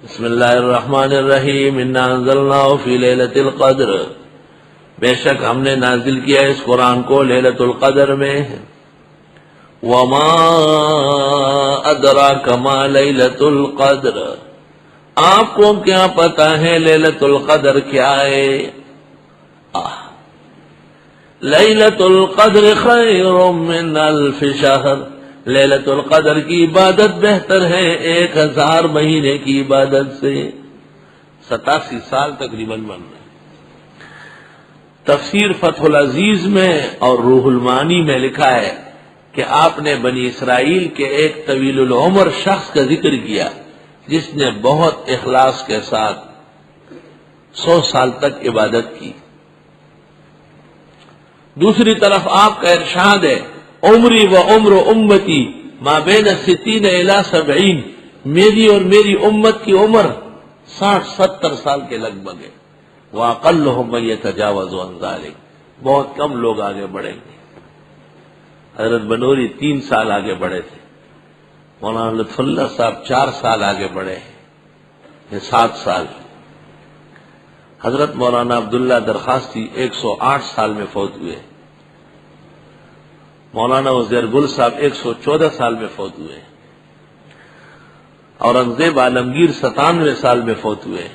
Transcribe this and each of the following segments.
بسم اللہ الرحمن الرحیم انا انزلناہ فی لیلۃ القدر، بے شک ہم نے نازل کیا اس قرآن کو لیلۃ القدر میں۔ وما ادراک ما لیلۃ القدر، آپ کو کیا پتا ہے لیلۃ القدر کیا ہے؟ لیلۃ القدر خیر من الف شہر، لیلۃ القدر کی عبادت بہتر ہے 1000 مہینے کی عبادت سے۔ 87 سال تقریباً بن رہے۔ تفسیر فتح العزیز میں اور روح المعانی میں لکھا ہے کہ آپ نے بنی اسرائیل کے ایک طویل العمر شخص کا ذکر کیا جس نے بہت اخلاص کے ساتھ 100 سال تک عبادت کی۔ دوسری طرف آپ کا ارشاد ہے عمری و عمر امتی ما بین 60 الی 70، میری اور میری امت کی عمر 60-70 سال کے لگ بھگ ہے۔ وَأَقَلُّهُم مَّن يَتَجَاوَزُ عَن ذَلِكَ، بہت کم لوگ آگے بڑھیں گے۔ حضرت بنوری 3 سال آگے بڑھے تھے، مولانا لطف اللہ صاحب 4 سال آگے بڑھے، یہ 7 سال۔ حضرت مولانا عبداللہ درخواستی 108 سال میں فوت ہوئے، مولانا وزیر گل صاحب 114 سال میں فوت ہوئے، اورنگزیب عالمگیر 97 سال میں فوت ہوئے،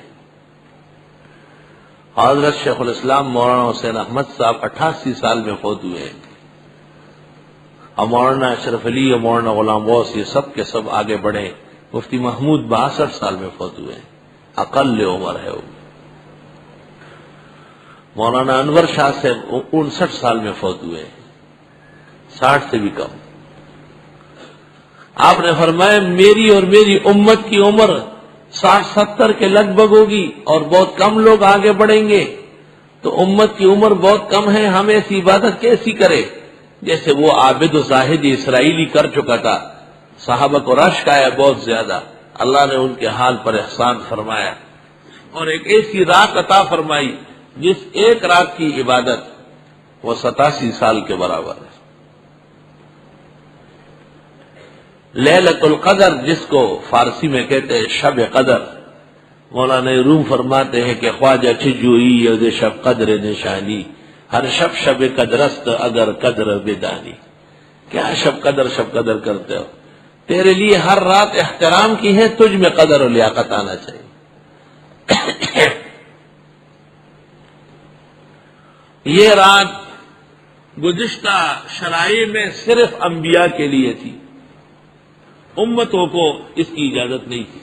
حضرت شیخ الاسلام مولانا حسین احمد صاحب 88 سال میں فوت ہوئے، اور مولانا اشرف علی اور مولانا غلام غوث یہ سب کے سب آگے بڑھے۔ مفتی محمود 62 سال میں فوت ہوئے، اقل عمر ہے وہ۔ مولانا انور شاہ سے 59 سال میں فوت ہوئے، 60 سے بھی کم۔ آپ نے فرمایا میری اور میری امت کی عمر 60-70 کے لگ بھگ ہوگی اور بہت کم لوگ آگے بڑھیں گے، تو امت کی عمر بہت کم ہے، ہم ایسی عبادت کیسی کرے جیسے وہ عابد و زاہد اسرائیلی کر چکا تھا۔ صحابہ کو رشک آیا بہت زیادہ، اللہ نے ان کے حال پر احسان فرمایا اور ایک ایسی رات عطا فرمائی جس ایک رات کی عبادت وہ 87 سال کے برابر ہے۔ لیلۃ القدر جس کو فارسی میں کہتے ہیں شب قدر، مولانا روم فرماتے ہیں کہ خواجہ چجوئی یود شب قدر نشانی، ہر شب شب قدرست اگر قدر بدانی۔ کیا شب قدر کرتے ہو؟ تیرے لیے ہر رات احترام کی ہے، تجھ میں قدر و لیاقت آنا چاہیے۔ یہ رات گزشتہ شرائع میں صرف انبیاء کے لیے تھی، امتوں کو اس کی اجازت نہیں تھی۔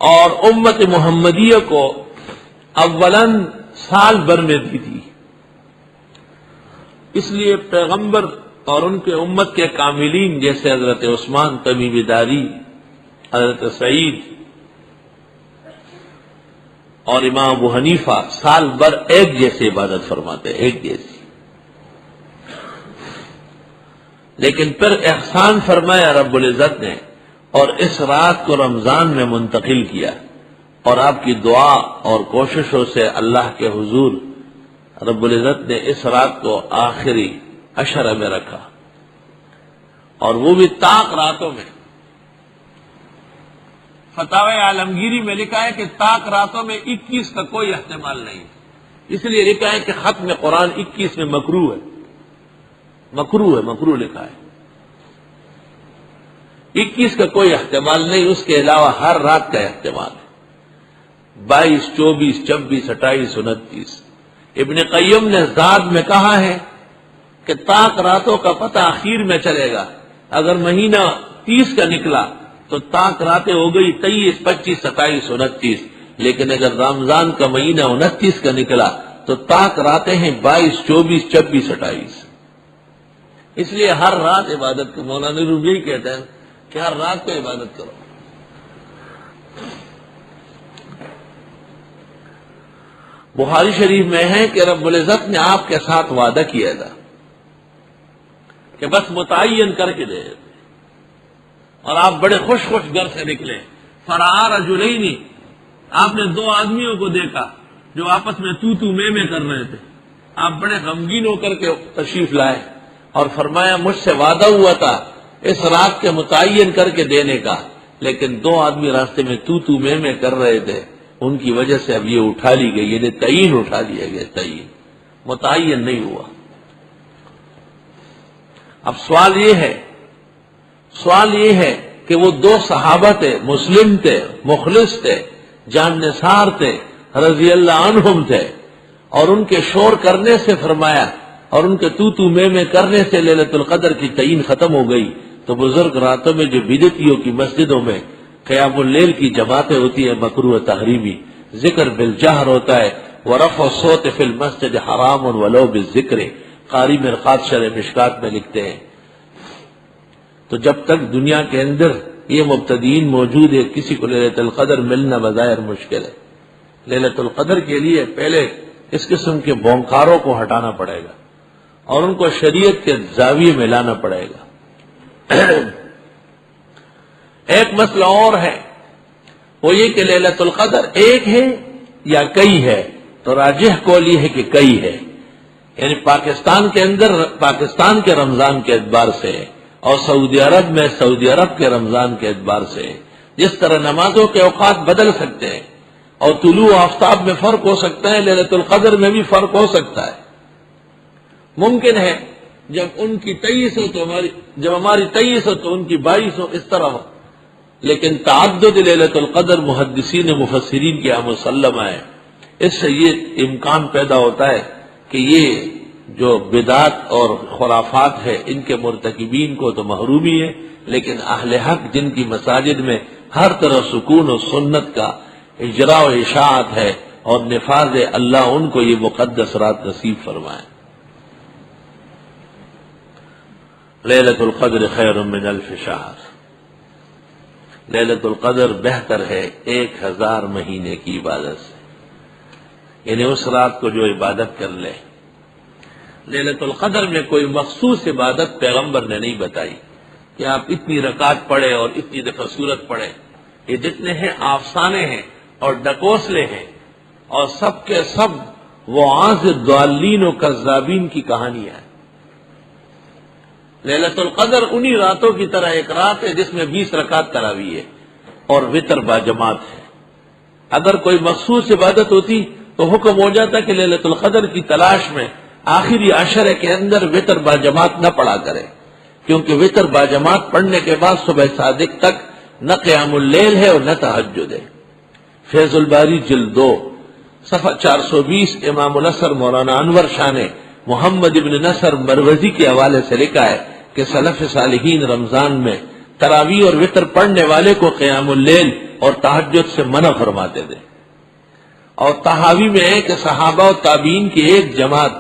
اور امت محمدیہ کو اولاً سال بھر میں دی تھی، اس لیے پیغمبر اور ان کے امت کے کاملین جیسے حضرت عثمان تمیم داری، حضرت سعید اور امام ابو حنیفہ سال بھر ایک جیسے عبادت فرماتے، ایک جیسی۔ لیکن پھر احسان فرمایا رب العزت نے اور اس رات کو رمضان میں منتقل کیا، اور آپ کی دعا اور کوششوں سے اللہ کے حضور رب العزت نے اس رات کو آخری عشرہ میں رکھا، اور وہ بھی طاق راتوں میں۔ فتاوی عالمگیری میں لکھا ہے کہ طاق راتوں میں 21 کا کوئی احتمال نہیں، اس لیے لکھا ہے کہ ختم قرآن 21 میں مکروہ ہے، مکروہ لکھا ہے۔ 21 کا کوئی احتمال نہیں، اس کے علاوہ ہر رات کا احتمال ہے، 22، 24، 26، 28، 29۔ ابن قیم نے زاد میں کہا ہے کہ طاق راتوں کا پتہ اخیر میں چلے گا، اگر مہینہ 30 کا نکلا تو طاق راتیں ہو گئی 23، 25، 27، 29، لیکن اگر رمضان کا مہینہ 29 کا نکلا تو طاق راتیں ہیں 22، 24، 26، 28۔ اس لیے ہر رات عبادت کو، مولانا روم یہی کہتے ہیں کہ ہر رات کو عبادت کرو۔ بخاری شریف میں ہے کہ رب العزت نے آپ کے ساتھ وعدہ کیا تھا کہ بس متعین کر کے دے، اور آپ بڑے خوش گھر سے نکلے۔ فرآ رجلین، آپ نے 2 آدمیوں کو دیکھا جو آپس میں تو میں کر رہے تھے، آپ بڑے غمگین ہو کر کے تشریف لائے اور فرمایا مجھ سے وعدہ ہوا تھا اس رات کے متعین کر کے دینے کا، لیکن دو آدمی راستے میں تو میں کر رہے تھے، ان کی وجہ سے اب یہ اٹھا لی گئی، یعنی تعین اٹھا لیا گیا، تعین متعین نہیں ہوا۔ اب سوال یہ ہے کہ وہ دو صحابہ تھے، مسلم تھے، مخلص تھے، جان نثار تھے، رضی اللہ عنہم تھے، اور ان کے شور کرنے سے فرمایا اور ان کے تو میں کرنے سے لیلۃ القدر کی تعین ختم ہو گئی۔ تو بزرگ راتوں میں جو بدعتیوں کی مسجدوں میں قیام اللیل کی جماعتیں ہوتی ہیں مکروہ تحریمی، ذکر بالجہر ہوتا ہے، ورفع الصوت فی المسجد حرام ولو بالذکر، قاری مرقات شرح مشکات میں لکھتے ہیں۔ تو جب تک دنیا کے اندر یہ مبتدئین موجود ہے، کسی کو لیلۃ القدر ملنا بظاہر مشکل ہے۔ لیلۃ القدر کے لیے پہلے اس قسم کے بونکاروں کو ہٹانا پڑے گا اور ان کو شریعت کے زاویے میں لانا پڑے گا۔ ایک مسئلہ اور ہے، وہ یہ کہ لیلۃ القدر ایک ہے یا کئی ہے، تو راجح قول یہ ہے کہ کئی ہے، یعنی پاکستان کے اندر پاکستان کے رمضان کے اعتبار سے اور سعودی عرب میں سعودی عرب کے رمضان کے اعتبار سے جس طرح نمازوں کے اوقات بدل سکتے ہیں اور طلوع آفتاب میں فرق ہو سکتا ہے، لیلۃ القدر میں بھی فرق ہو سکتا ہے۔ ممکن ہے جب ان کی 23 ہو تو جب ہماری 23 ہو تو ان کی 22 ہو، اس طرح ہو، لیکن تعدد لیلۃ القدر محدثین مفسرین کے مسلم ہے۔ اس سے یہ امکان پیدا ہوتا ہے کہ یہ جو بدعات اور خرافات ہے ان کے مرتکبین کو تو محرومی ہے، لیکن اہل حق جن کی مساجد میں ہر طرح سکون و سنت کا اجراء و اشاعت ہے اور نفاذ ہے، اللہ ان کو یہ مقدس رات نصیب فرمائے۔ لیلۃ القدر خیر من الف شہر، لیلۃ القدر بہتر ہے 1000 مہینے کی عبادت سے، یعنی اس رات کو جو عبادت کر لے۔ لیلۃ القدر میں کوئی مخصوص عبادت پیغمبر نے نہیں بتائی کہ آپ اتنی رکعت پڑھیں اور اتنی دفعہ سورت پڑھیں، یہ جتنے ہیں افسانے ہیں اور ڈکوسلے ہیں، اور سب کے سب وعاظ الضالین و کذابین کی کہانیاں ہیں۔ لیلۃ القدر انہی راتوں کی طرح ایک رات ہے جس میں 20 رکعت تراویح ہے اور وتر باجماعت ہے۔ اگر کوئی مخصوص عبادت ہوتی تو حکم ہو جاتا کہ لیلۃ القدر کی تلاش میں آخری عشرے کے اندر وتر باجماعت نہ پڑھا کرے، کیونکہ وتر باجماعت پڑھنے کے بعد صبح صادق تک نہ قیام اللیل ہے اور نہ تہجد ہے۔ فیض الباری جلد 2 صفحہ 420 امام الاسر مولانا انور شاہ نے محمد ابن نصر مروزی کے حوالے سے لکھا ہے کہ سلف صالحین رمضان میں تراویح اور وتر پڑھنے والے کو قیام اللیل اور تہجد سے منع فرماتے تھے، اور تحاوی میں ہے کہ صحابہ و تابعین کی ایک جماعت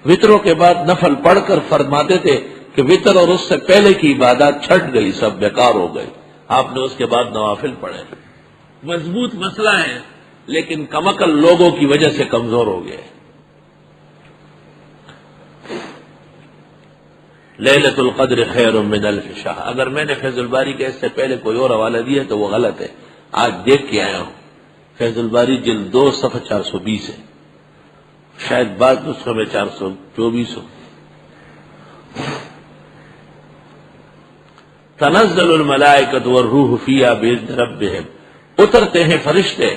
وتروں کے بعد نفل پڑھ کر فرماتے تھے کہ وتر اور اس سے پہلے کی عبادات چھٹ گئی، سب بیکار ہو گئی، آپ نے اس کے بعد نوافل پڑھے۔ مضبوط مسئلہ ہے لیکن کمعقل لوگوں کی وجہ سے کمزور ہو گئے۔ لیلۃ القدر خیر من الف شہر، اگر میں نے فیض الباری کے اس سے پہلے کوئی اور حوالہ دیا تو وہ غلط ہے، آج دیکھ کے آیا ہوں۔ فیض الباری جلد 2 صفحہ 420 ہے، شاید بعض نسخوں میں 424 ہو۔ تنزل الملائکۃ والروح فیہا باذن ربہم، اترتے ہیں فرشتے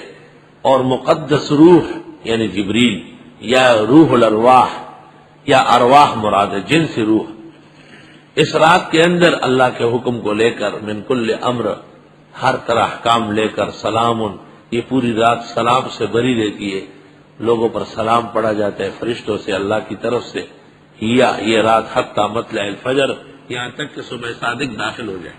اور مقدس روح یعنی جبریل یا روح الارواح یا ارواح مراد ہے، جن سے روح، اس رات کے اندر اللہ کے حکم کو لے کر من کل امر، ہر طرح احکام لے کر، سلام، یہ پوری رات سلام سے بھری رہتی ہے، لوگوں پر سلام پڑھا جاتا ہے فرشتوں سے اللہ کی طرف سے، یہ رات حتی مطلع الفجر، یہاں تک کہ صبح صادق داخل ہو جائے۔